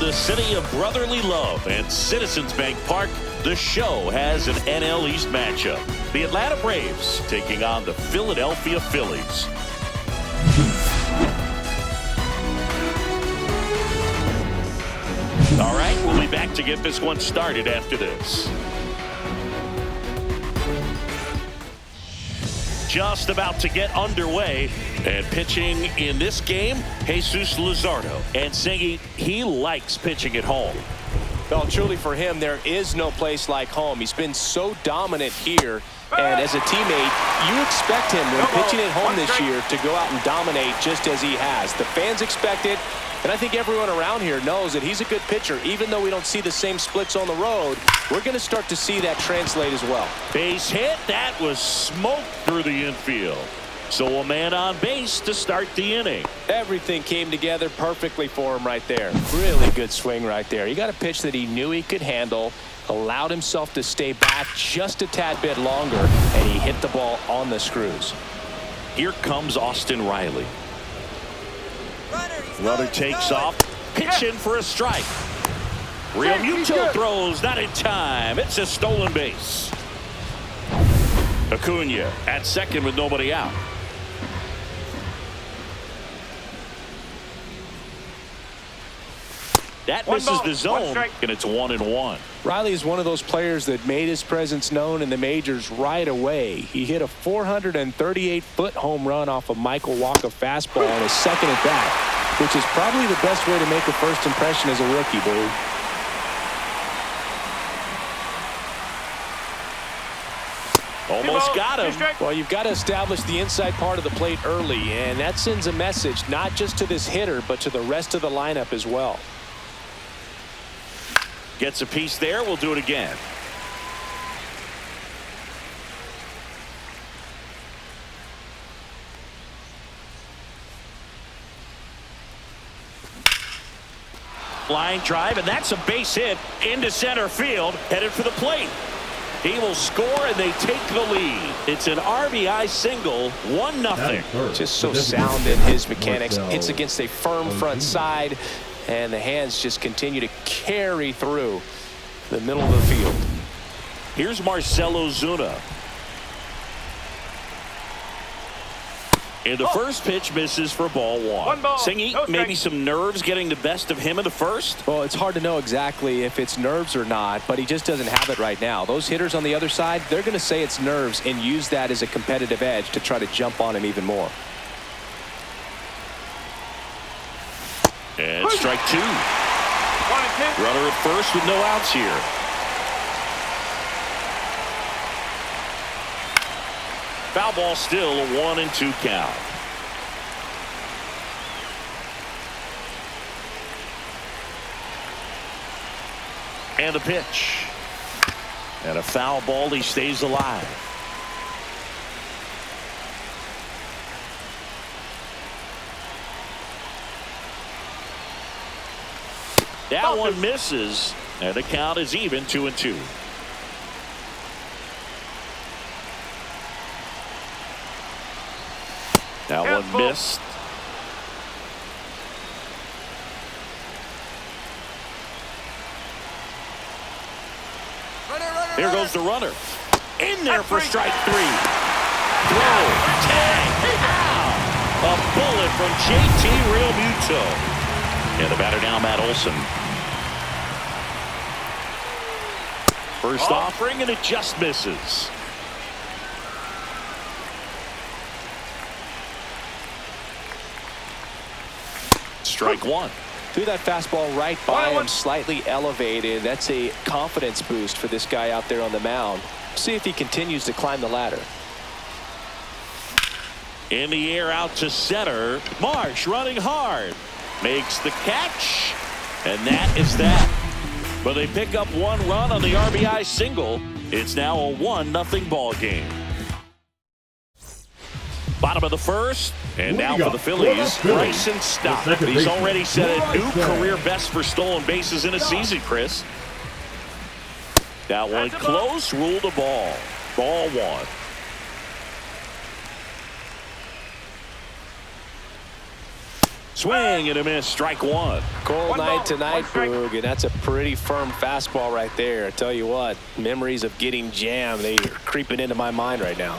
the city of brotherly love and Citizens Bank Park, the show has an NL East matchup. The Atlanta Braves taking on the Philadelphia Phillies. All right, we'll be back to get this one started after this. Just about to get underway, and pitching in this game, Jesus Luzardo. And Singy, he likes pitching at home. Well, truly for him, there is no place like home. He's been so dominant here, and as a teammate, you expect him when pitching at home this year to go out and dominate just as he has. The fans expect it, and I think everyone around here knows that he's a good pitcher. Even though we don't see the same splits on the road, we're going to start to see that translate as well. Base hit. That was smoked through the infield. So a man on base to start the inning. Everything came together perfectly for him right there. Really good swing right there. He got a pitch that he knew he could handle, allowed himself to stay back just a tad bit longer, and he hit the ball on the screws. Here comes Austin Riley. Runner takes off. Pitch in for a strike. Real Muto throws not in time. It's a stolen base. Acuna at second with nobody out. That misses the zone, and it's 1-1. Riley is one of those players that made his presence known in the majors right away. He hit a 438-foot home run off a Michael Walker fastball on his second at bat, which is probably the best way to make a first impression as a rookie, Boo. Almost got him. Well, you've got to establish the inside part of the plate early, and that sends a message not just to this hitter, but to the rest of the lineup as well. Gets a piece there. We'll do it again. Line drive, and that's a base hit into center field, headed for the plate. He will score, and they take the lead. It's an RBI single, 1-0. Just so sound in his mechanics. Hits against a firm front side, and the hands just continue to carry through the middle of the field. Here's Marcell Ozuna. And the first pitch misses for ball one. Singy, maybe some nerves getting the best of him in the first? Well, it's hard to know exactly if it's nerves or not, but he just doesn't have it right now. Those hitters on the other side, they're going to say it's nerves and use that as a competitive edge to try to jump on him even more. And strike two. Runner at first with no outs here. Foul ball, still a 1-2 count. And a pitch. And a foul ball. He stays alive. That one misses, and the count is even, 2-2. That one missed. Here goes the runner. In there for strike three. Throw. Tag. Ow. A bullet from JT Realmuto. And the batter now, Matt Olson. First offering, and it just misses. Strike one. Threw that fastball right by him, slightly elevated. That's a confidence boost for this guy out there on the mound. See if he continues to climb the ladder. In the air out to center. Marsh running hard. Makes the catch. And that is that. But they pick up one run on the RBI single. It's now a 1-0 ball game. Bottom of the first. And now for the Phillies, Bryson Stott. He's already set a new career best for stolen bases in a season, Chris. That one close, ruled a ball. Ball one. Swing and a miss, strike one. Cold night tonight, Boog, and that's a pretty firm fastball right there. I tell you what, memories of getting jammed, they are creeping into my mind right now.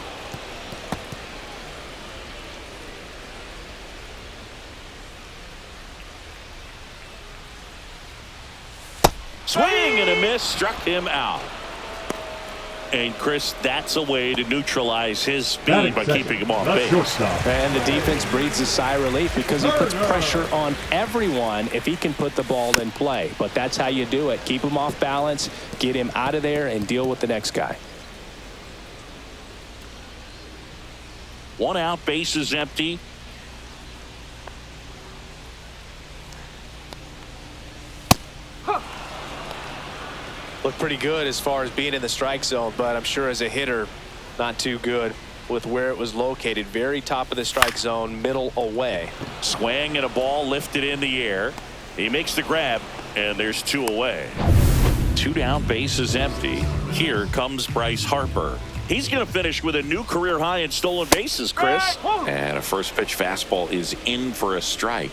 Swing and a miss, struck him out. And Chris, that's a way to neutralize his speed by keeping him off base. And the defense breathes a sigh of relief because he puts pressure on everyone if he can put the ball in play. But that's how you do it. Keep him off balance, get him out of there, and deal with the next guy. One out, base is empty. Looked pretty good as far as being in the strike zone, but I'm sure as a hitter, not too good with where it was located. Very top of the strike zone, middle away. Swing and a ball lifted in the air. He makes the grab, and there's two away. Two down, base is empty. Here comes Bryce Harper. He's going to finish with a new career high in stolen bases, Chris. And a first pitch fastball is in for a strike.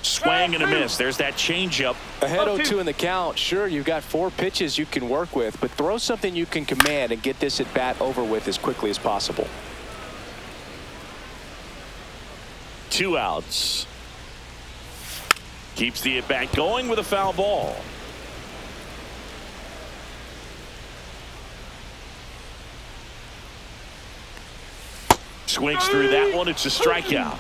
Swing and a miss. There's that changeup. Ahead 0-2 in the count. Sure, you've got 4 pitches you can work with, but throw something you can command and get this at bat over with as quickly as possible. 2 outs. Keeps the at bat going with a foul ball. Swings through that one. It's a strikeout.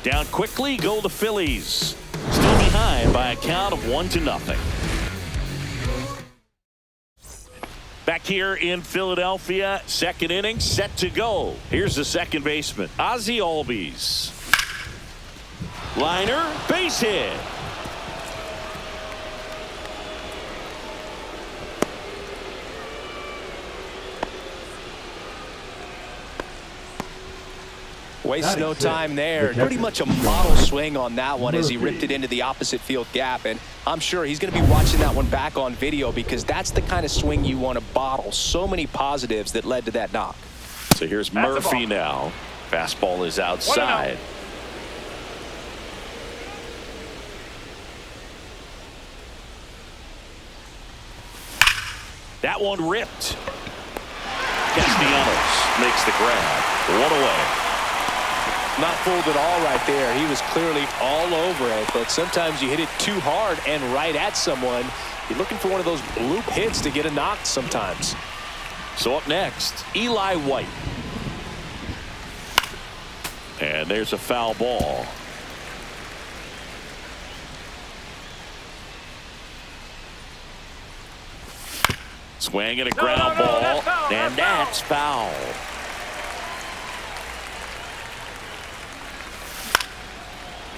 Down quickly go the Phillies. Still behind by a count of 1-0. Back here in Philadelphia, second inning set to go. Here's the second baseman, Ozzie Albies. Liner, base hit. Wastes no time there. Pretty much a model swing on that one as he ripped it into the opposite field gap. And I'm sure he's going to be watching that one back on video because that's the kind of swing you want to bottle. So many positives that led to that knock. So here's Murphy now. Fastball is outside. That one ripped. Castellanos makes the grab. 1 away. Not fooled at all right there. He was clearly all over it, but sometimes you hit it too hard and right at someone. You're looking for one of those bloop hits to get a knock sometimes. So up next, Eli White. And there's a foul ball. Swing and a ground ball, and that's foul.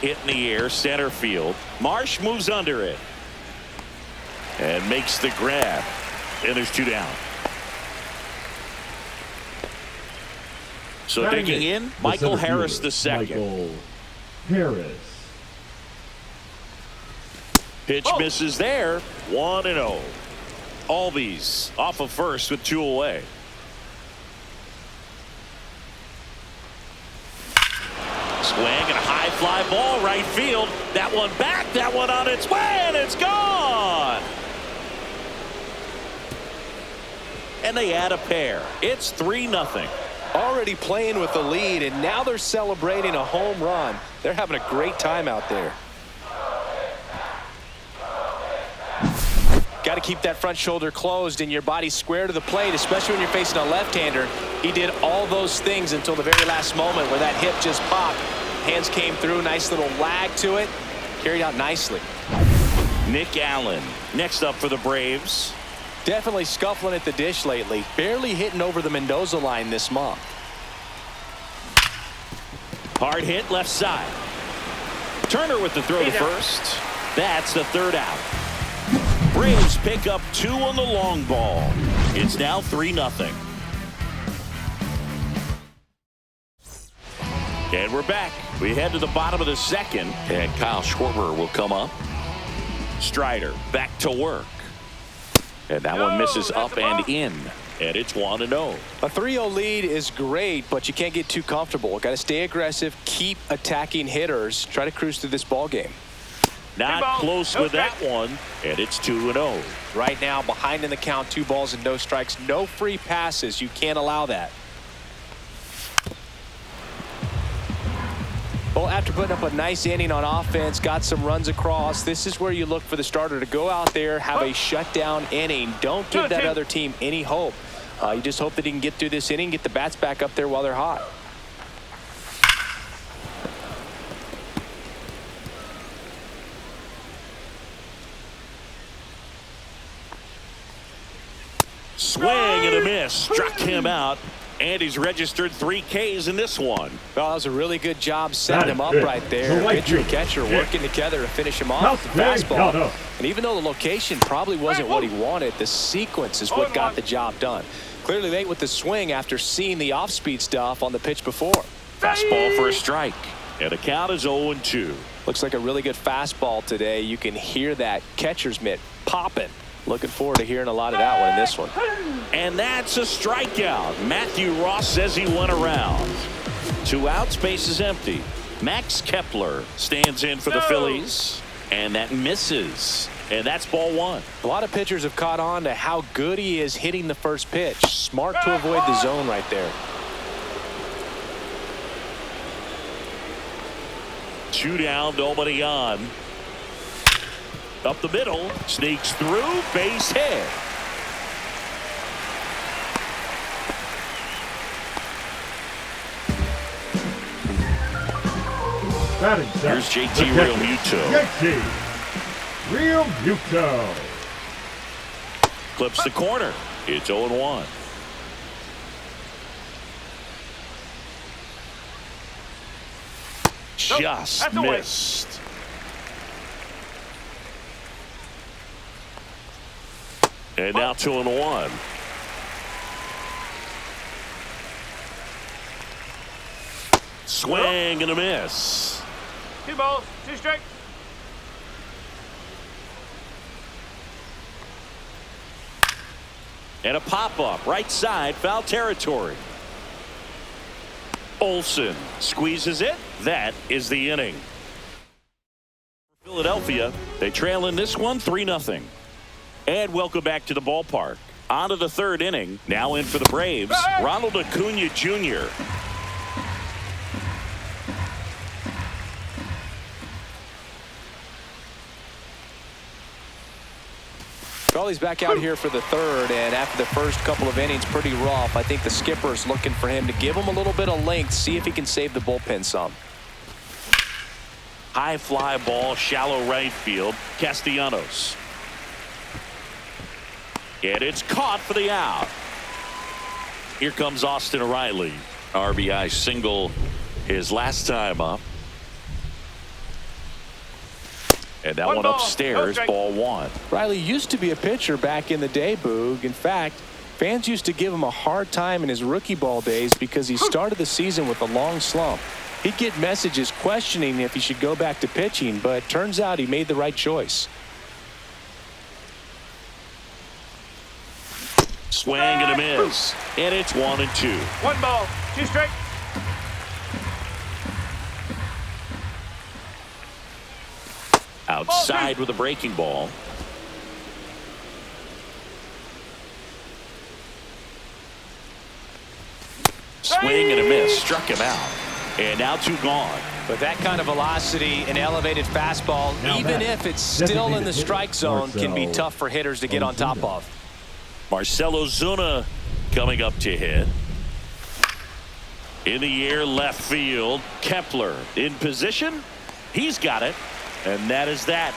Hit in the air, center field. Marsh moves under it and makes the grab. And there's 2 down. So digging in, Michael Harris the second. Michael Harris. Pitch misses there. 1-0. Albies off of first with 2 away. Swing and a high fly ball right field. That one back, that one on its way, and it's gone. And they add a pair. It's 3-0. Already playing with the lead, and now they're celebrating a home run. They're having a great time out there. Got to keep that front shoulder closed and your body square to the plate, especially when you're facing a left-hander. He did all those things until the very last moment where that hip just popped. Hands came through, nice little lag to it. Carried out nicely. Nick Allen next up for the Braves. Definitely scuffling at the dish lately. Barely hitting over the Mendoza line this month. Hard hit left side. Turner with the throw to first. That's the 3rd out. Braves pick up 2 on the long ball. It's now 3-0. And we're back. We head to the bottom of the second, and Kyle Schwarber will come up. Strider back to work. And that one misses up and in. And it's 1-0. A 3-0 lead is great, but you can't get too comfortable. Got to stay aggressive, keep attacking hitters, try to cruise through this ball game. Not close with that one, and it's 2-0. Right now, behind in the count, 2 balls and no strikes, no free passes. You can't allow that. Well, after putting up a nice inning on offense, got some runs across, this is where you look for the starter to go out there, have a shutdown inning. Don't give that other team any hope. You just hope that he can get through this inning, get the bats back up there while they're hot. Swing and a miss. Struck him out. And he's registered 3 Ks in this one. Well, that was a really good job setting him up right there. Pitcher and catcher working together to finish him off with the fastball. And even though the location probably wasn't what he wanted, the sequence is what got the job done. Clearly late with the swing after seeing the off-speed stuff on the pitch before. Fastball for a strike. And the count is 0-2. Looks like a really good fastball today. You can hear that catcher's mitt popping. Looking forward to hearing a lot of that one in this one. And that's a strikeout. Matthew Ross says he went around. 2 outs, base is empty. Max Kepler stands in for the Phillies. And that misses. And that's ball 1. A lot of pitchers have caught on to how good he is hitting the first pitch. Smart to avoid the zone right there. 2 down, nobody on. Up the middle, sneaks through, base hit. Here's JT Realmuto. JT Realmuto. Clips the corner. It's 0-1. Just missed. And now 2-1. Swing and a miss. 2 balls, 2 strikes. And a pop-up, right side, foul territory. Olsen squeezes it. That is the inning. Philadelphia, they trail in this one 3-0. And welcome back to the ballpark. On to the 3rd inning. Now in for the Braves, Ronald Acuna Jr. Well, he's back out here for the 3rd, and after the first couple of innings, pretty rough. I think the skipper is looking for him to give him a little bit of length, see if he can save the bullpen some. High fly ball, shallow right field. Castellanos. And it's caught for the out. Here comes Austin Riley. RBI single his last time up. And that one upstairs, ball 1. Riley used to be a pitcher back in the day, Boog. In fact, fans used to give him a hard time in his rookie ball days because he started the season with a long slump. He'd get messages questioning if he should go back to pitching, but turns out he made the right choice. Swing and a miss. And it's 1-2. 1 ball, 2 strikes. Outside with a breaking ball. Swing and a miss. Struck him out. And now 2 gone. With that kind of velocity, an elevated fastball, even if it's still in the strike zone, can be tough for hitters to get on top of. Marcell Ozuna coming up to hit. In the air, left field. Kepler in position. He's got it. And that is that.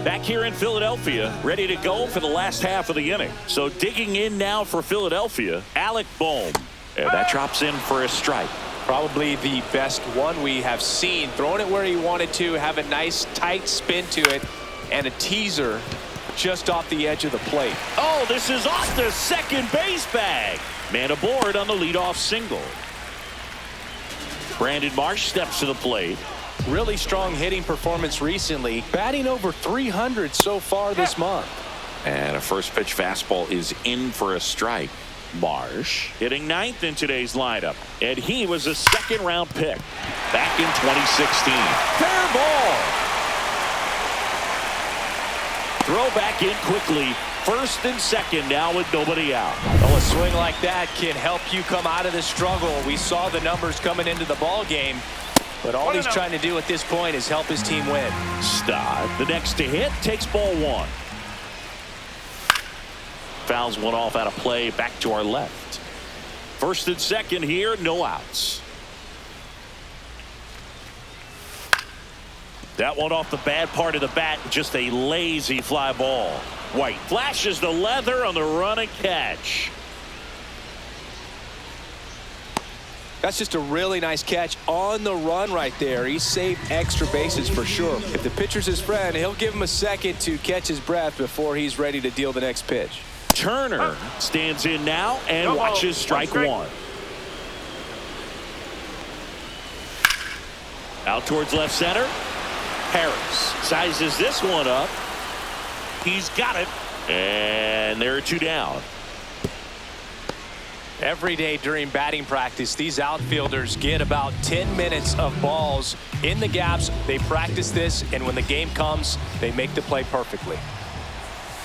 Back here in Philadelphia, ready to go for the last half of the inning. So digging in now for Philadelphia, Alec Bohm. And that drops in for a strike. Probably the best one we have seen. Throwing it where he wanted to, have a nice tight spin to it, and a teaser just off the edge of the plate. Oh, this is off the second base bag. Man aboard on the leadoff single. Brandon Marsh steps to the plate. Really strong hitting performance recently, batting over 300 so far this month. And a first pitch fastball is in for a strike. Marsh hitting ninth in today's lineup, and he was a second-round pick back in 2016. Fair ball. Throw back in quickly. First and second now with nobody out. Oh, a swing like that can help you come out of the struggle. We saw the numbers coming into the ball game, but all he's trying to do at this point is help his team win. Stott, the next to hit, takes ball one. Fouls one off out of play, back to our left. First and second here, no outs. That one off the bad part of the bat, just a lazy fly ball. White flashes the leather on the run and catch. That's just a really nice catch on the run right there. He saved extra bases for sure. If the pitcher's his friend, he'll give him a second to catch his breath before he's ready to deal the next pitch. Turner stands in now and watches strike one. Out towards left center. Harris sizes this one up. He's got it. And there are two down. Every day during batting practice, these outfielders get about 10 minutes of balls in the gaps. They practice this, and when the game comes, they make the play perfectly.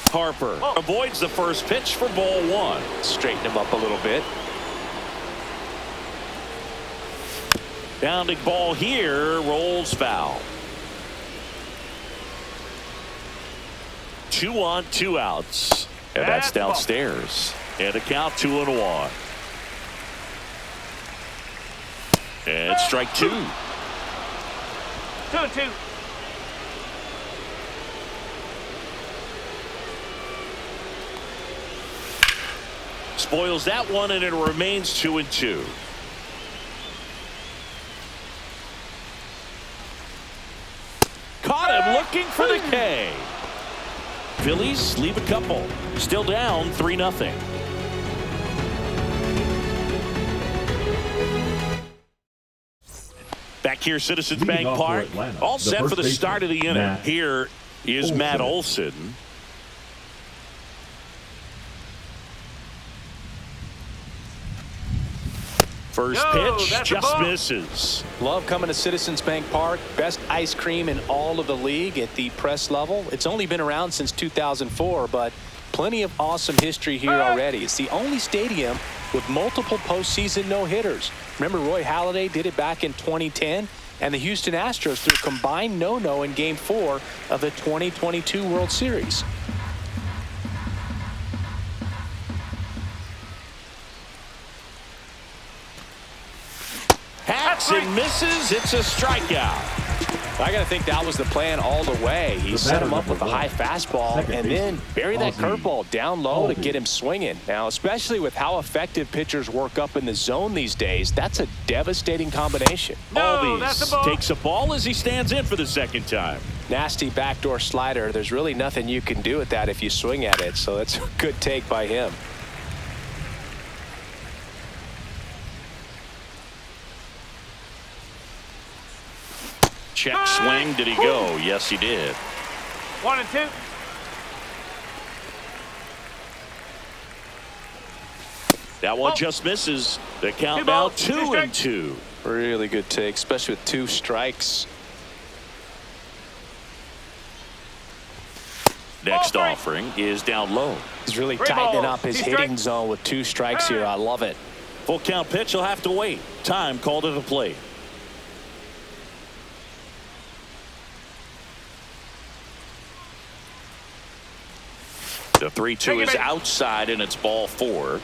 Harper avoids the first pitch for ball one. Straighten him up a little bit. Bounding ball here, rolls foul. 2 on, 2 outs. And that's downstairs. And a count 2-1. And strike two. 2-2. Spoils that one, and it remains 2-2. Caught him looking for the K. Phillies leave a couple. Still down 3-0. Back here, Citizens Bank Park. All set for the start of the inning. Here is Matt Olson. First pitch just misses. Love coming to Citizens Bank Park. Best ice cream in all of the league at the press level. It's only been around since 2004, but plenty of awesome history here already. It's the only stadium with multiple postseason no-hitters. Remember Roy Halladay did it back in 2010, and the Houston Astros threw a combined no-no in Game 4 of the 2022 World Series. Hacks and misses. It's a strikeout. I got to think that was the plan all the way. He set him up with a high fastball and then bury that curveball down low to get him swinging. Now, especially with how effective pitchers work up in the zone these days, that's a devastating combination. Albies takes a ball as he stands in for the second time. Nasty backdoor slider. There's really nothing you can do with that if you swing at it, so that's a good take by him. Check swing. Did he go? Yes, he did. 1-2. That one just misses. The count now 2-2. Really good take, especially with 2 strikes. Next offering is down low. He's really tightening up his hitting zone with 2 strikes here. I love it. Full count pitch. He'll have to wait. Time called to the plate. The 3-2 is outside, and it's ball 4.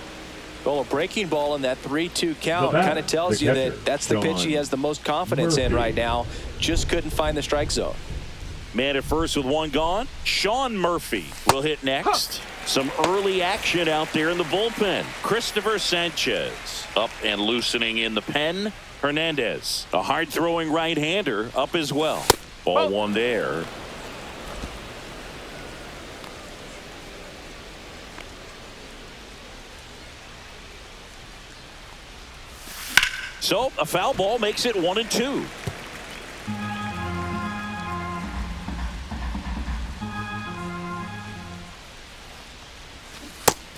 Well, a breaking ball in that 3-2 count kind of tells you that that's the pitch he has the most confidence in right now. Just couldn't find the strike zone. Man at first with 1 gone. Sean Murphy will hit next. Some early action out there in the bullpen. Christopher Sanchez up and loosening in the pen. Hernandez, a hard-throwing right-hander, up as well. Ball 1 there. So a foul ball makes it 1-2.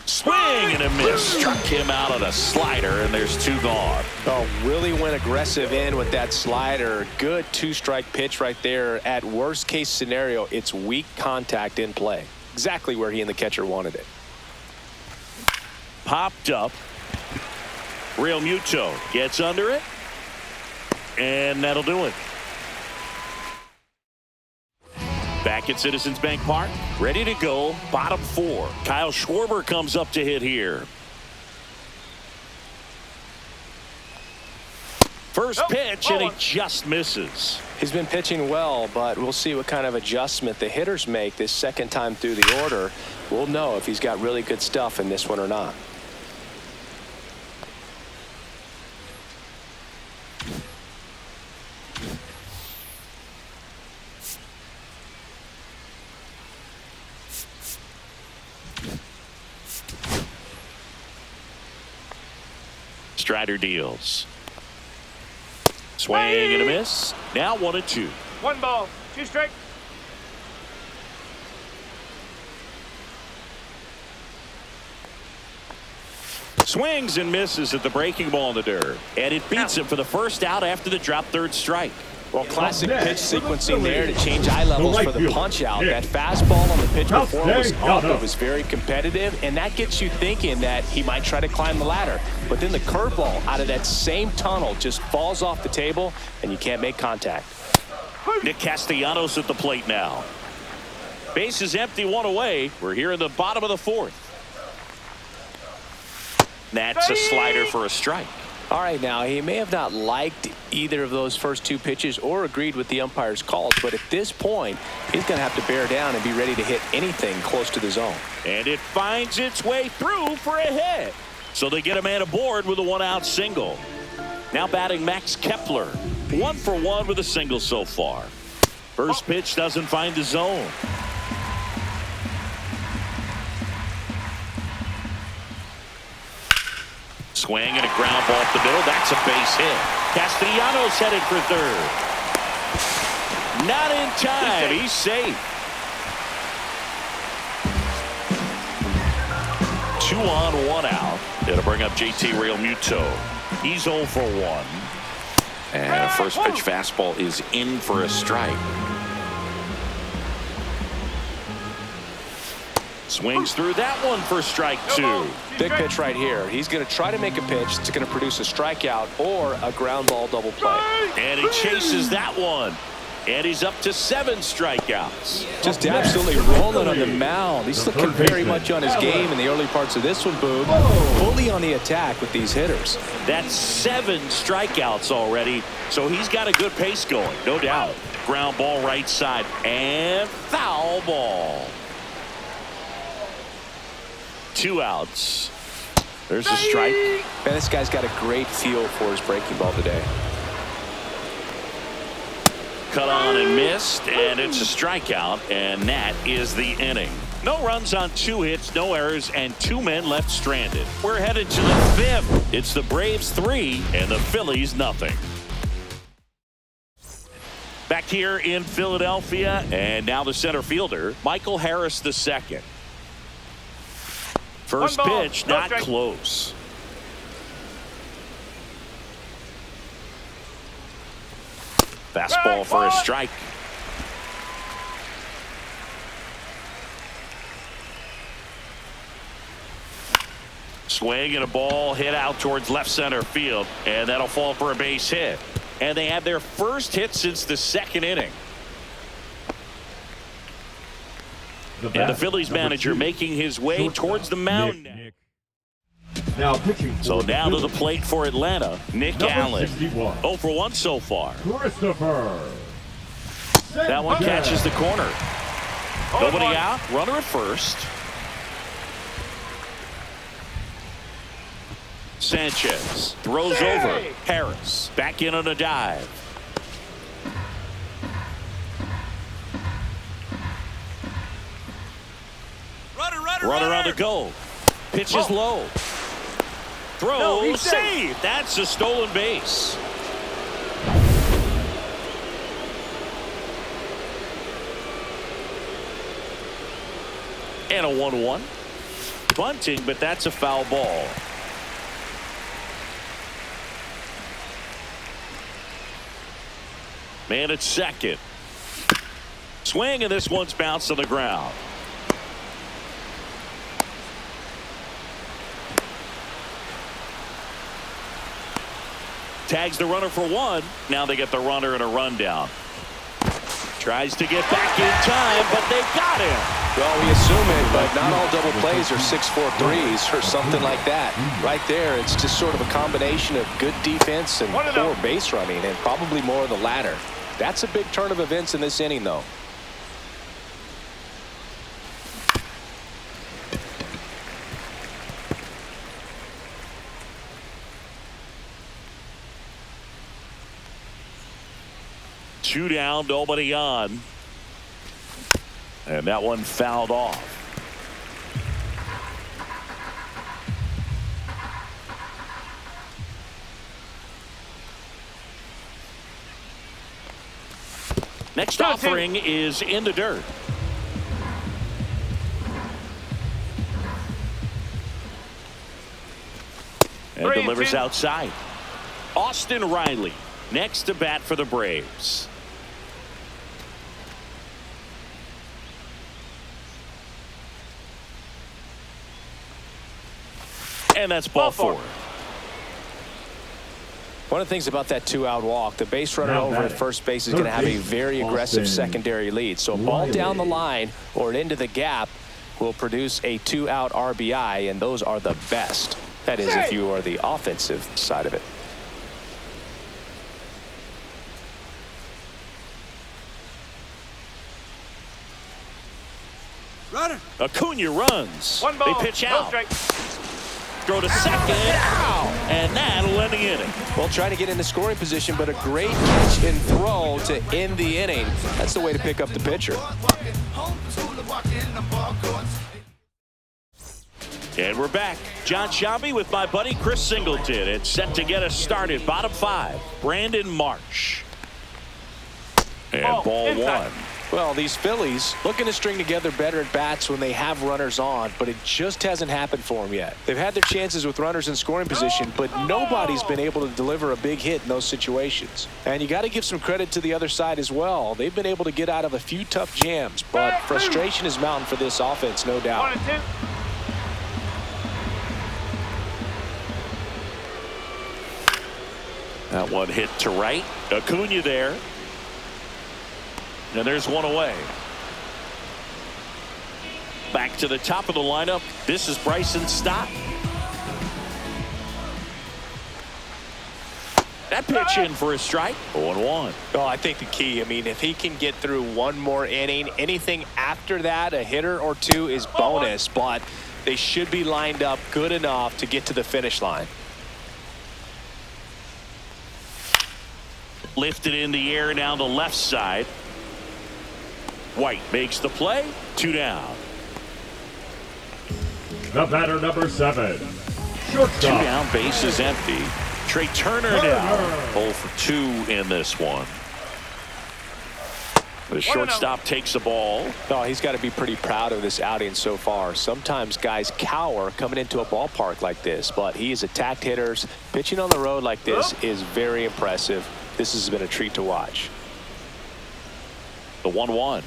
Swing and a miss. Struck him out on a slider, and there's 2 gone. Oh, really went aggressive in with that slider. Good 2-strike pitch right there. At worst case scenario, it's weak contact in play. Exactly where he and the catcher wanted it. Popped up. Real Muto gets under it. And that'll do it. Back at Citizens Bank Park, ready to go, bottom 4. Kyle Schwarber comes up to hit here. First pitch, and he just misses. He's been pitching well, but we'll see what kind of adjustment the hitters make this second time through the order. We'll know if he's got really good stuff in this one or not. Strider deals. Swing and a miss. Now 1-2. 1 ball, 2 strike. Swings and misses at the breaking ball in the dirt. And it beats him for the first out after the drop 3rd strike. Well, classic pitch sequencing there to change eye levels for the punch out. That fastball on the pitch before was up. It was very competitive, and that gets you thinking that he might try to climb the ladder. But then the curveball out of that same tunnel just falls off the table, and you can't make contact. Nick Castellanos at the plate now. Base is empty, 1 away. We're here in the bottom of the 4th. That's a slider for a strike. All right, now, he may have not liked either of those first 2 pitches or agreed with the umpire's calls, but at this point, he's going to have to bear down and be ready to hit anything close to the zone. And it finds its way through for a hit. So they get a man aboard with a 1-out single. Now batting Max Kepler. 1 for 1 with a single so far. First pitch doesn't find the zone. Swing and a ground ball up the middle. That's a base hit. Castellanos headed for 3rd. Not in time. He's safe. 2 on, 1 out. It'll bring up JT Realmuto. He's 0 for 1. And a first pitch fastball is in for a strike. Swings through that one for strike 2. Big pitch right here. He's going to try to make a pitch that's going to produce a strikeout or a ground ball double play. And he chases that one. And he's up to 7 strikeouts. Just absolutely rolling on the mound. He's looking very much on his game in the early parts of this one, Boog. Fully on the attack with these hitters. That's 7 strikeouts already. So he's got a good pace going, no doubt. Ground ball right side and foul ball. 2 outs. There's a strike. Man, this guy's got a great feel for his breaking ball today. Cut on and missed, and it's a strikeout, and that is the inning. No runs on 2 hits, no errors, and 2 men left stranded. We're headed to the 5th. It's the Braves 3 and the Phillies nothing. Back here in Philadelphia, and now the center fielder, Michael Harris II. First pitch, not close. Fastball for a strike. Swing and a ball hit out towards left center field, and that'll fall for a base hit. And they have their first hit since the 2nd inning. And the Phillies manager making his way towards the mound. Now pitching. So now to the plate for Atlanta, Nick Allen. 61. 0 for 1 so far. Christopher. That one catches the corner. Nobody out. Runner at first. Sanchez throws over. Harris back in on a dive. Runner on the go. Pitch is low. Throw, save. That's a stolen base. And a 1-1. bunting, but that's a foul ball. Man at second. Swing, and this one's bounced on the ground. Tags the runner for one. Now they get the runner in a rundown. Tries to get back in time, but they got him. Well, we assume it, but not all double plays are 6-4 threes or something like that. Right there, it's just sort of a combination of good defense and poor base running, and probably more of the latter. That's a big turn of events in this inning, though. Two down, nobody on. And that one fouled off. Next offering is in the dirt. And delivers outside. Austin Riley next to bat for the Braves. And that's ball four. One of the things about that two-out walk, the base runner over at first base is going to have a very aggressive secondary lead. So a ball down the line or into the gap will produce a two-out RBI, and those are the best. That is, if you are the offensive side of it. Runner. Acuna runs. One ball, they pitch no out. strike. Throw to second. And that'll end the inning. Well, trying to get into scoring position, but a great catch and throw to end the inning. That's the way to pick up the pitcher. And we're back. John Sciambi with my buddy Chris Singleton. It's set to get us started. Bottom five. Brandon Marsh. And ball one. Well, these Phillies looking to string together better at bats when they have runners on, but it just hasn't happened for them yet. They've had their chances with runners in scoring position, but nobody's been able to deliver a big hit in those situations. And you got to give some credit to the other side as well. They've been able to get out of a few tough jams, but frustration is mounting for this offense, no doubt. 1 and 2. That one hit to right. Acuna there. And there's one away. Back to the top of the lineup. This is Bryson Stott. That pitch in for a strike. 0-1. Well, I think the key, I mean, if he can get through one more inning, anything after that, a hitter or two is bonus, but they should be lined up good enough to get to the finish line. Lifted in the air down the left side. White makes the play. 2 down. The batter, number 7. 2 down, base is empty. Trey Turner down. 0 for 2 in this one. The shortstop takes the ball. Oh, he's got to be pretty proud of this outing so far. Sometimes guys cower coming into a ballpark like this, but he has attacked hitters. Pitching on the road like this is very impressive. This has been a treat to watch. The 1-1.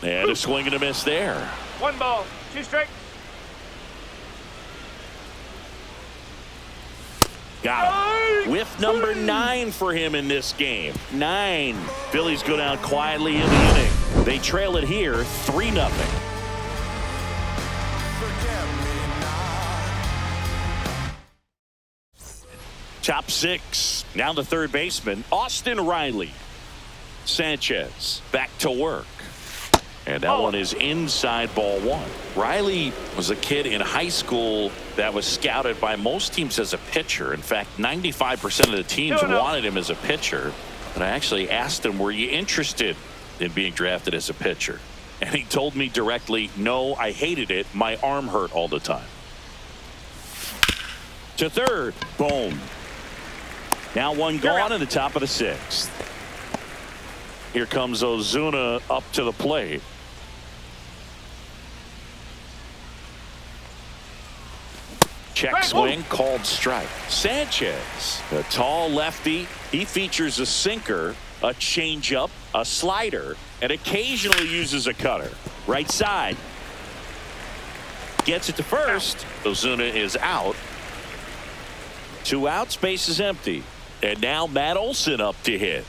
And a swing and a miss there. 1 ball, 2 strikes. Got him. Whiff number 9 for him in this game. 9. Phillies go down quietly in the inning. They trail it here 3-0. Top 6. Now the third baseman, Austin Riley. Sanchez back to work. And that one is inside ball 1. Riley was a kid in high school that was scouted by most teams as a pitcher. In fact, 95% of the teams wanted him as a pitcher. And I actually asked him, were you interested in being drafted as a pitcher? And he told me directly, no, I hated it. My arm hurt all the time. To third. Boom. Now one gone in the top of the 6th. Here comes Ozuna up to the plate. Check swing called strike. Sanchez, a tall lefty. He features a sinker, a changeup, a slider, and occasionally uses a cutter. Right side. Gets it to first. Ozuna is out. 2 outs, base is empty. And now Matt Olson up to hit.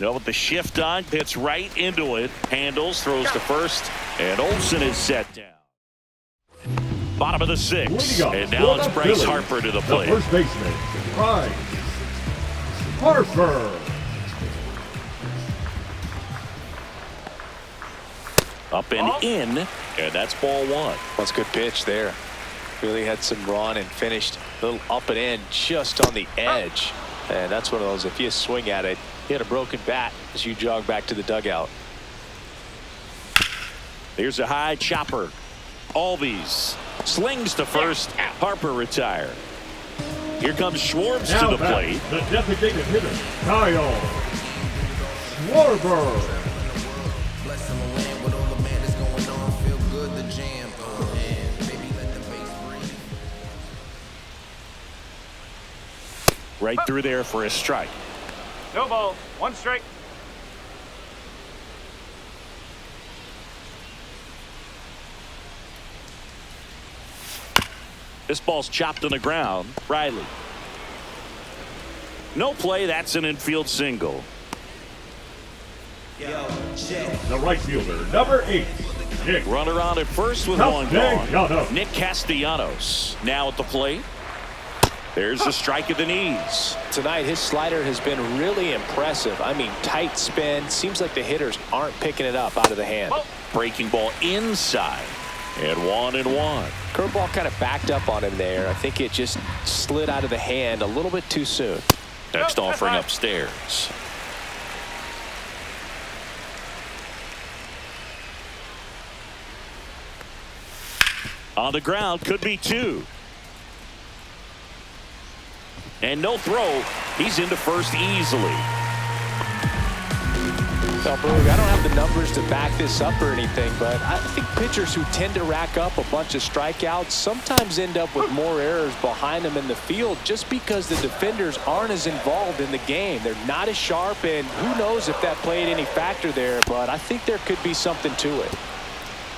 Now with the shift on, hits right into it. Handles, throws to first, and Olson is set down. Bottom of the 6th, and now it's Bryce Harper to the plate. First baseman, Bryce Harper. Up and in, and that's ball 1. That's a good pitch there. Really had some run and finished a little up and in just on the edge. And that's one of those, if you swing at it, hit a broken bat as you jog back to the dugout. Here's a high chopper. Albies slings to first. Harper retired. Here comes Schwartz Now to the plate. The designated hitter, Kyle Schwarber. Right through there for a strike. No ball. 1 strike. This ball's chopped on the ground. Riley. No play. That's an infield single. The right fielder, number 8, Nick. Runner on at first with 1 gone. Nick Castellanos now at the plate. There's a strike at the knees. Tonight, his slider has been really impressive. I mean, tight spin. Seems like the hitters aren't picking it up out of the hand. Breaking ball inside. And 1-1. Curveball kind of backed up on him there. I think it just slid out of the hand a little bit too soon. Next offering upstairs. On the ground, could be 2. And no throw. He's into first easily. Well, Berg, I don't have the numbers to back this up or anything, but I think pitchers who tend to rack up a bunch of strikeouts sometimes end up with more errors behind them in the field just because the defenders aren't as involved in the game. They're not as sharp, and who knows if that played any factor there, but I think there could be something to it.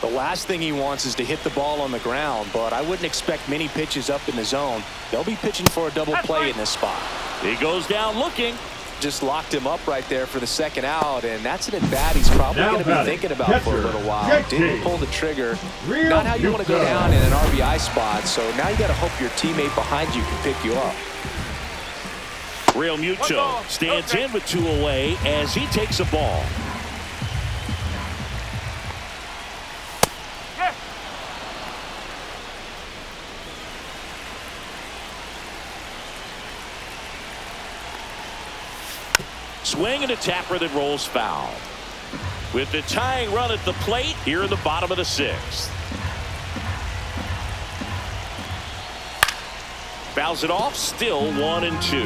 The last thing he wants is to hit the ball on the ground, but I wouldn't expect many pitches up in the zone. They'll be pitching for a double play in this spot. He goes down looking. Just locked him up right there for the 2nd out, and that's an at-bat he's probably going to be thinking about for a little while. Didn't pull the trigger. Not how you want to go down in an RBI spot, so now you got to hope your teammate behind you can pick you up. Real Muto stands in with 2 away as he takes a ball. Swing and a tapper that rolls foul. With the tying run at the plate here in the bottom of the 6th. Fouls it off, still 1-2.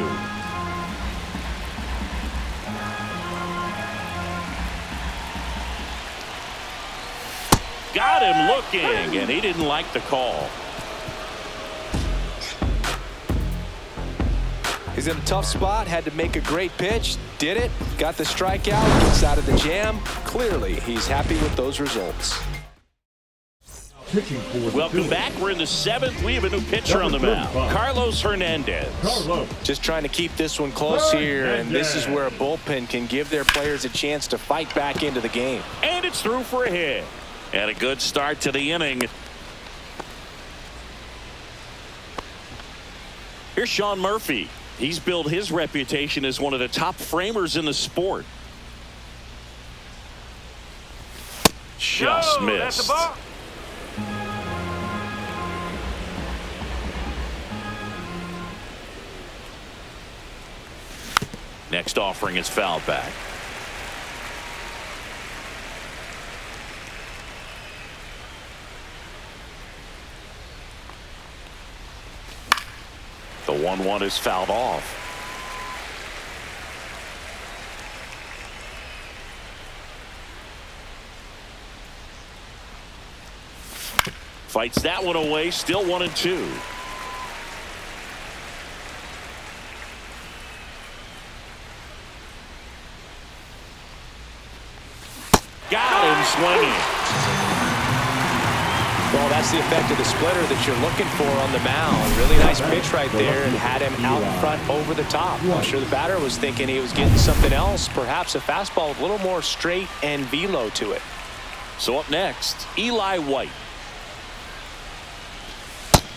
Got him looking, and he didn't like the call. He's in a tough spot, had to make a great pitch, did it, got the strikeout, gets out of the jam. Clearly, he's happy with those results. Welcome back. We're in the 7th. We have a new pitcher on the mound, Carlos Hernandez. Just trying to keep this one close here, and this is where a bullpen can give their players a chance to fight back into the game. And it's through for a hit. And a good start to the inning. Here's Sean Murphy. He's built his reputation as one of the top framers in the sport. Just missed. That's a ball. Next offering is fouled back. The 1-1 is fouled off. Fights that one away. Still 1-2. Got him swinging. Well, that's the effect of the splitter that you're looking for on the mound. Really nice pitch right there and had him out in front over the top. I'm sure the batter was thinking he was getting something else, perhaps a fastball with a little more straight and velo to it. So up next, Eli White.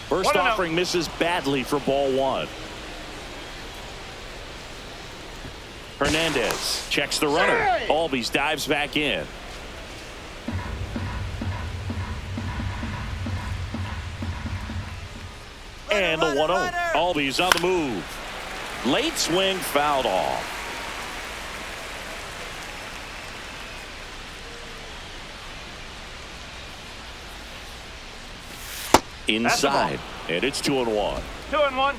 First offering misses badly for ball one. Hernandez checks the runner. Albies dives back in. And the 1-0. Albies on the move. Late swing fouled off. Inside. And it's 2-1. 2-1.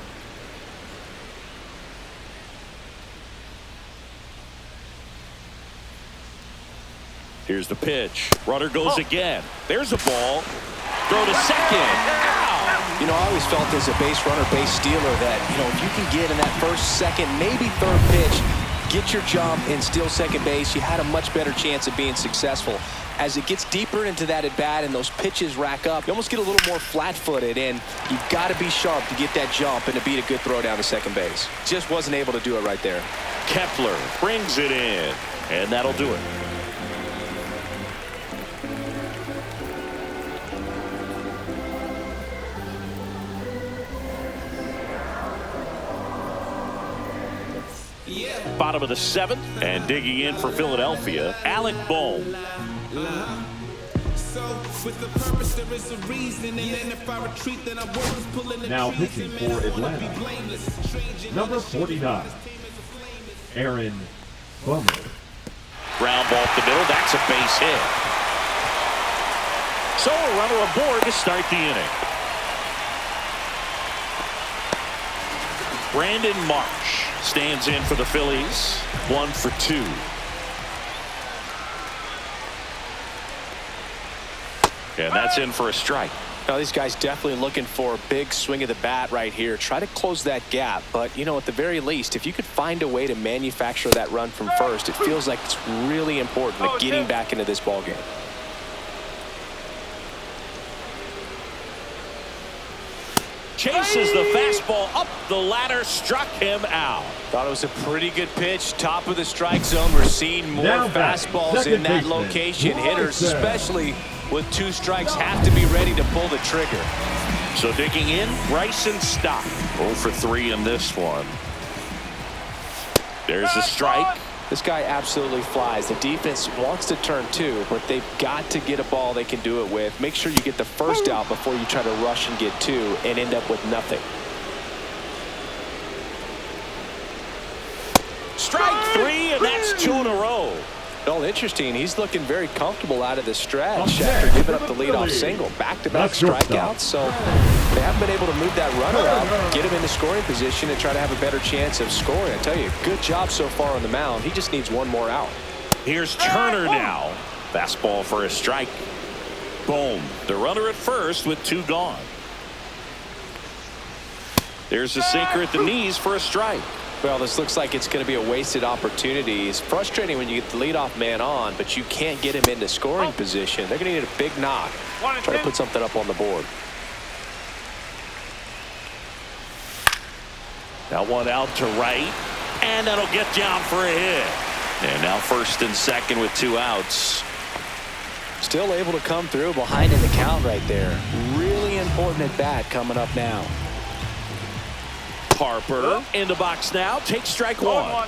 Here's the pitch. Runner goes again. There's a ball. Throw to second. Ow! You know, I always felt as a base runner, base stealer that, you know, if you can get in that first, second, maybe third pitch, get your jump and steal second base, you had a much better chance of being successful. As it gets deeper into that at-bat and those pitches rack up, you almost get a little more flat-footed, and you've got to be sharp to get that jump and to beat a good throw down to second base. Just wasn't able to do it right there. Kepler brings it in, and that'll do it. Bottom of the seventh, and digging in for Philadelphia, Alec Bohm. Now pitching for Atlanta, number 49, Aaron Bummer. Ground ball up the middle. That's a base hit. So a runner aboard to start the inning. Brandon Marsh stands in for the Phillies. 1 for 2. And that's in for a strike. Now, these guys definitely looking for a big swing of the bat right here. Try to close that gap. But, you know, at the very least, if you could find a way to manufacture that run from first, it feels like it's really important to getting back into this ballgame. Chases the fastball up the ladder, struck him out. Thought it was a pretty good pitch. Top of the strike zone. We're seeing more fastballs in that location. Hitters, especially with 2 strikes, have to be ready to pull the trigger. So digging in, Bryson Stott. 0 for 3 in this one. There's a strike. This guy absolutely flies. The defense wants to turn 2, but they've got to get a ball they can do it with. Make sure you get the first out before you try to rush and get 2 and end up with nothing. Strike 3, and that's 2 in a row. Well, interesting. He's looking very comfortable out of the stretch after giving up the leadoff single. Back-to-back strikeouts, so they haven't been able to move that runner up, get him into scoring position, and try to have a better chance of scoring. I tell you, good job so far on the mound. He just needs 1 more out. Here's Turner now. Fastball for a strike. Boom. The runner at first with 2 gone. There's a sinker at the knees for a strike. Well, this looks like it's going to be a wasted opportunity. It's frustrating when you get the leadoff man on, but you can't get him into scoring position. They're going to need a big knock. Try to put something up on the board. That one out to right, and that'll get down for a hit. And now first and second with 2 outs. Still able to come through behind in the count right there. Really important at bat coming up now. Harper in the box now. Takes strike 1.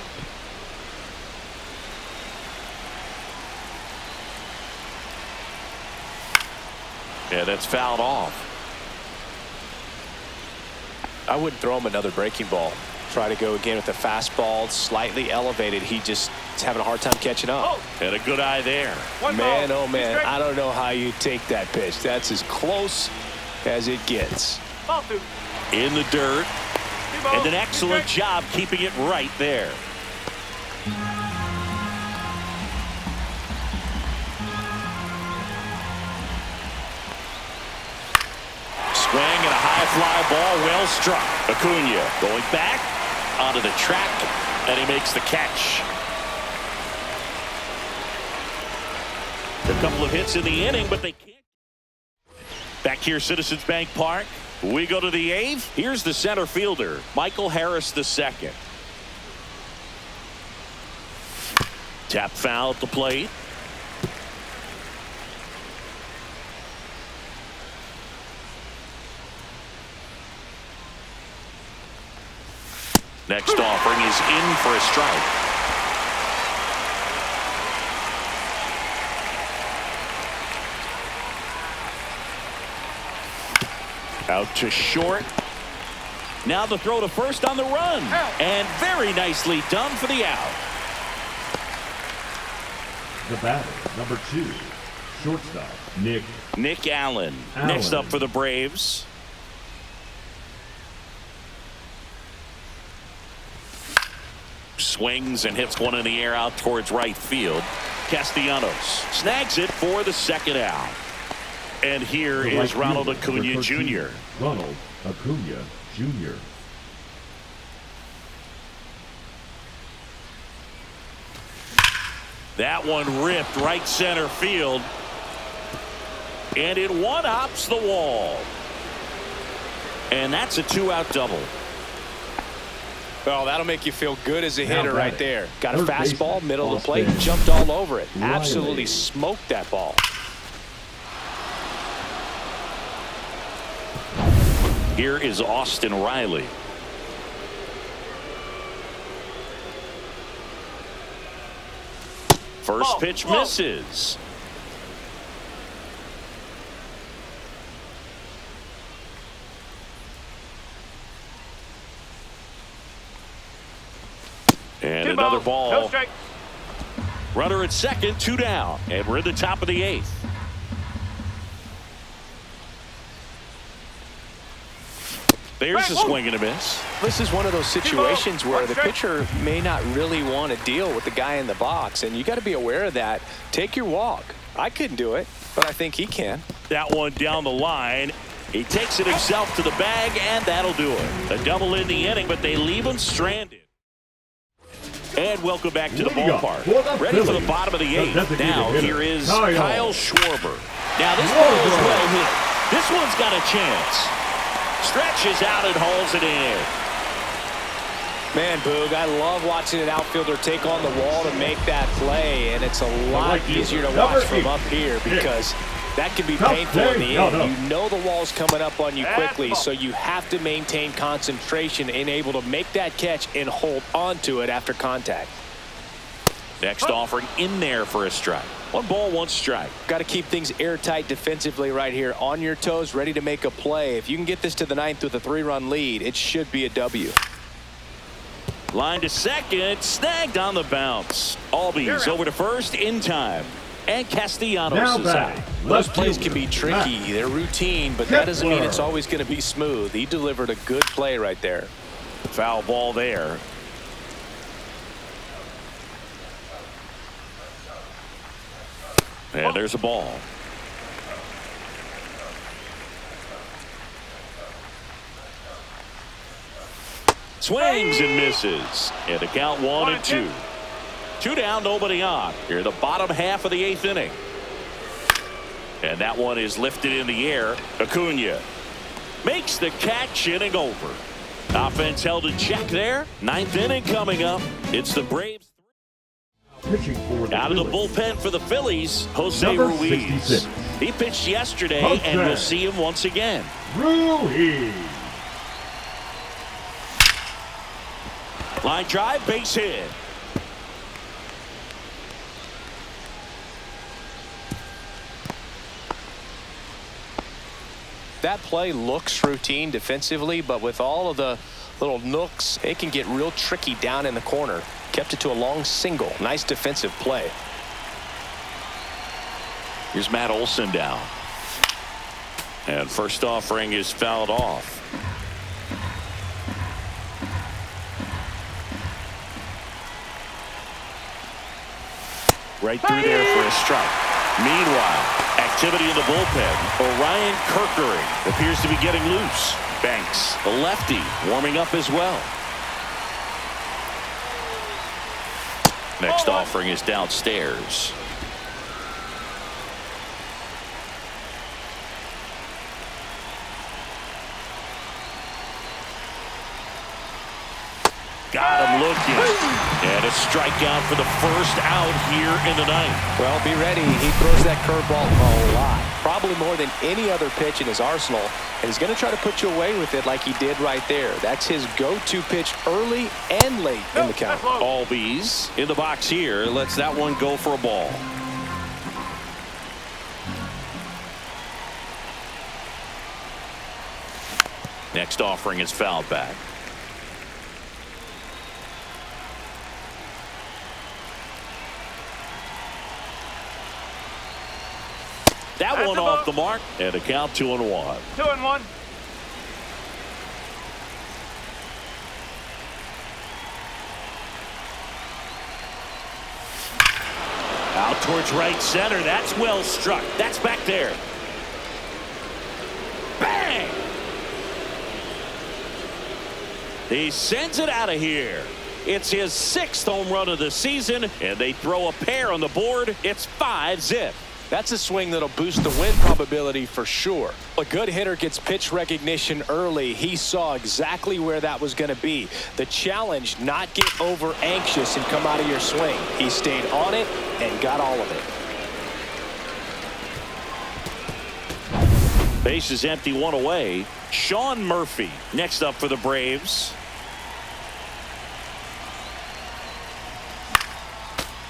Yeah, that's fouled off. I wouldn't throw him another breaking ball. Try to go again with the fastball, slightly elevated. He just is having a hard time catching up. Had a good eye there. Man, oh man, I don't know how you take that pitch. That's as close as it gets. In the dirt. And an excellent job keeping it right there. fly ball, well struck. Acuna going back onto the track, and he makes the catch. A couple of hits in the inning, but they can't. Back here, Citizens Bank Park. We go to the 8th. Here's the center fielder, Michael Harris II. Tap foul at the plate. Next offering is in for a strike. Out to short. Now the throw to first on the run. And very nicely done for the out. The batter, number 2, shortstop, Nick Allen. Next up for the Braves. Swings and hits one in the air out towards right field. Castellanos snags it for the second out. And here is Ronald Acuna Jr. Ronald Acuna Jr. That one ripped right center field. And it one-hops the wall. And that's a 2-out double. Well, that'll make you feel good as a hitter right there. Got a Third fastball, baseman, middle of the plate, Austin jumped all over it. Riley. Absolutely smoked that ball. Here is Austin Riley. First pitch misses. And another ball. No strike. Runner at second, 2 down. And we're at the top of the 8th. There's a swing and a miss. This is one of those situations where the pitcher may not really want to deal with the guy in the box, and you got to be aware of that. Take your walk. I couldn't do it, but I think he can. That one down the line. He takes it himself to the bag, and that'll do it. A double in the inning, but they leave him stranded. And welcome back to the ballpark. Ready for the bottom of the 8th. Now here is Kyle Schwarber. Now this ball is well hit. This one's got a chance. Stretches out and hauls it in. Man, Boog, I love watching an outfielder take on the wall to make that play, and it's a lot easier to watch from up here because that can be painful in the end. You know the wall's coming up on you quickly, so you have to maintain concentration and able to make that catch and hold onto it after contact. Next offering in there for a strike. 1 ball, 1 strike. Got to keep things airtight defensively right here. On your toes, ready to make a play. If you can get this to the 9th with a 3-run lead, it should be a W. Line to second, snagged on the bounce. Albies over to first in time. And Castellanos is out. Those plays can be tricky. They're routine, but that doesn't mean it's always going to be smooth. He delivered a good play right there. Foul ball there. And there's a ball. Swings and misses. And the count 1-2. 2 down, nobody on. Here in the bottom half of the 8th inning. And that one is lifted in the air. Acuna makes the catch, inning over. Offense held in check there. 9th inning coming up. It's the Braves. Out of the bullpen for the Phillies, Jose Ruiz. 66. He pitched yesterday, and we'll see him once again. Ruiz. Line drive, base hit. That play looks routine defensively, but with all of the little nooks, it can get real tricky down in the corner. Kept it to a long single. Nice defensive play. Here's Matt Olson down. And first offering is fouled off. Right through there for a strike. Meanwhile, activity in the bullpen. Orion Kerkering appears to be getting loose. Banks, the lefty, warming up as well. Next offering is downstairs. Got him looking. And a strikeout for the first out here in the ninth. Well, be ready. He throws that curveball a lot. Probably more than any other pitch in his arsenal. And he's going to try to put you away with it like he did right there. That's his go-to pitch early and late in the count. Albies in the box here. Lets that one go for a ball. Next offering is fouled back. That one off the mark, and a count 2-1. 2-1. Out towards right center. That's well struck. That's back there. Bang! He sends it out of here. It's his 6th home run of the season, and they throw a pair on the board. It's 5-zip. That's a swing that'll boost the win probability for sure. A good hitter gets pitch recognition early. He saw exactly where that was going to be. The challenge, not get over anxious and come out of your swing. He stayed on it and got all of it. Base is empty, one away. Sean Murphy next up for the Braves.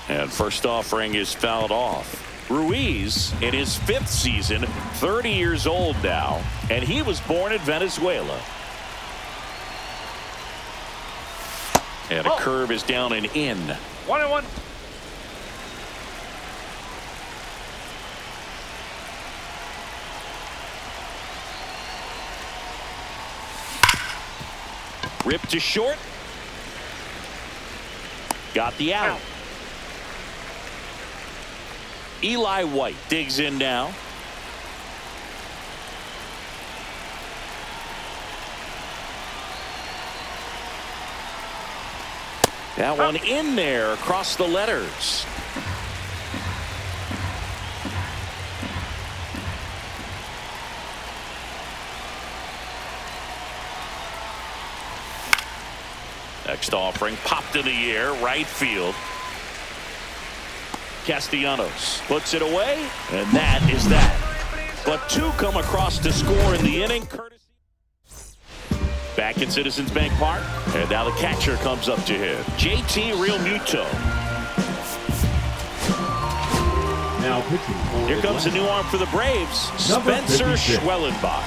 And first offering is fouled off. Ruiz in his 5th season, 30 years old now, and he was born in Venezuela. And a curve is down and in. 1-1. Ripped to short. Got the out. Eli White digs in now. That one in there across the letters. Next offering popped in the air, right field. Castellanos puts it away, and that is that. But 2 come across to score in the inning. Back in Citizens Bank Park, and now the catcher comes up to him. JT Realmuto. Now pitching. Here comes a new arm for the Braves, Spencer Schwellenbach.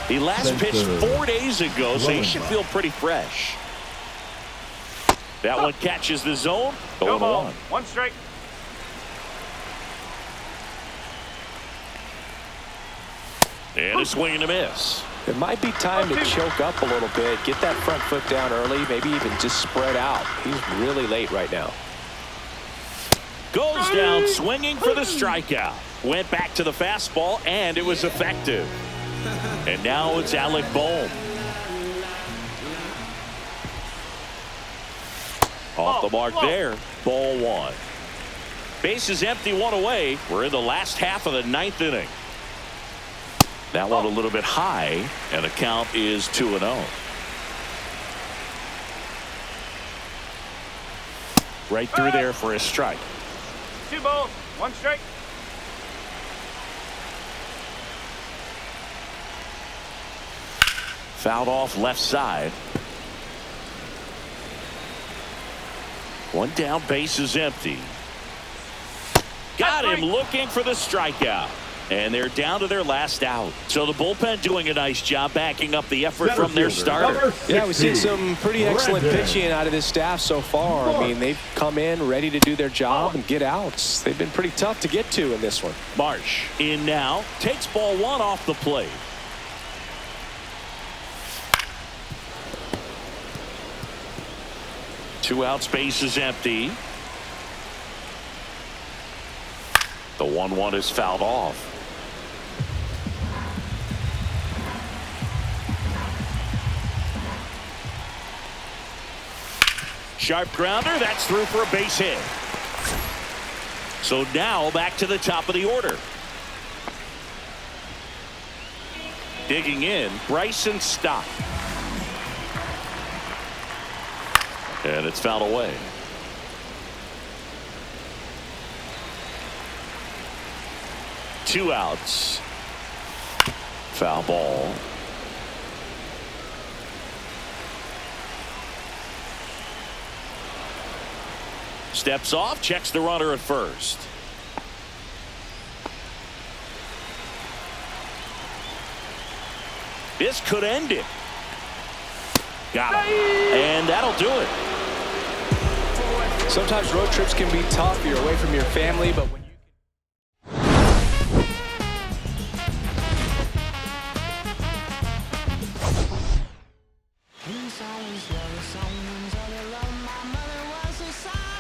He last pitched 4 days ago, so he should feel pretty fresh. That one catches the zone. 0-1. 1 strike. And a swing and a miss. It might be time to choke up a little bit, get that front foot down early, maybe even just spread out. He's really late right now. Goes down swinging for the strikeout. Went back to the fastball, and it was effective. And now it's Alec Bohm. Off the mark there. Ball 1. Base is empty, 1 away. We're in the last half of the 9th inning. That one a little bit high, and the count is 2-0. Right through there for a strike. 2 balls, 1 strike. Fouled off left side. 1 down, base is empty. Got him looking for the strikeout. And they're down to their last out. So the bullpen doing a nice job backing up the effort from their starter. Yeah, we've seen some pretty excellent pitching out of this staff so far. I mean, they've come in ready to do their job and get outs. They've been pretty tough to get to in this one. Marsh in now. Takes ball 1 off the plate. Two outs, base is empty. The 1-1 is fouled off. Sharp grounder. That's through for a base hit. So now back to the top of the order. Digging in, Bryson Stott. And it's fouled away. Two outs. Foul ball. Steps off, checks the runner at first. This could end it. Got him. And that'll do it. Sometimes road trips can be tough. You're away from your family, but when you Someone's love, someone's other love. My mother was a sign.